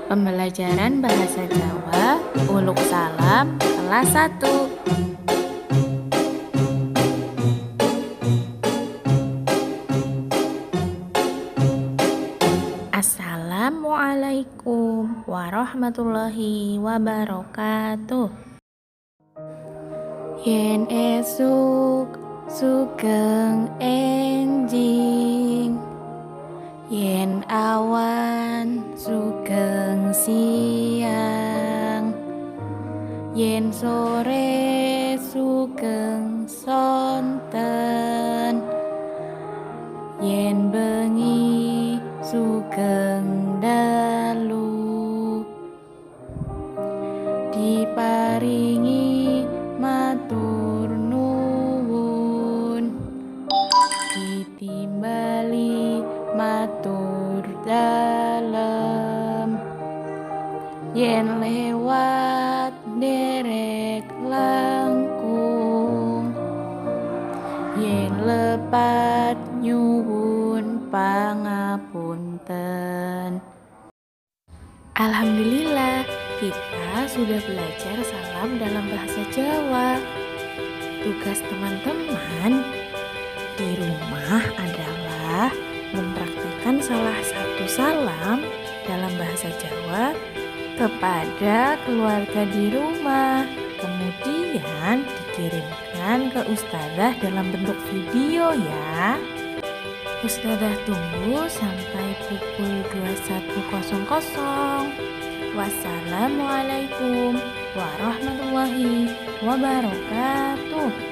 Pembelajaran Bahasa Jawa Uluk Salam kelas 1. Assalamualaikum warahmatullahi wabarakatuh. Yen esuk sugeng enjing, yen awan sugeng siang, yen sore sugeng sonten, yen bengi sugeng dalu, diparingi matur nuwun, ditimbali matur dalem, yen lewat derek langkung, yen lepat nyuwun pangapunten. Alhamdulillah, kita sudah belajar salam dalam bahasa Jawa. Tugas teman-teman di rumah adalah mempraktikkan salah satu salam dalam bahasa Jawa kepada keluarga di rumah. Kemudian dikirimkan ke Ustadzah dalam bentuk video ya. Ustadzah tunggu sampai pukul 21.00. Wassalamualaikum warahmatullahi wabarakatuh.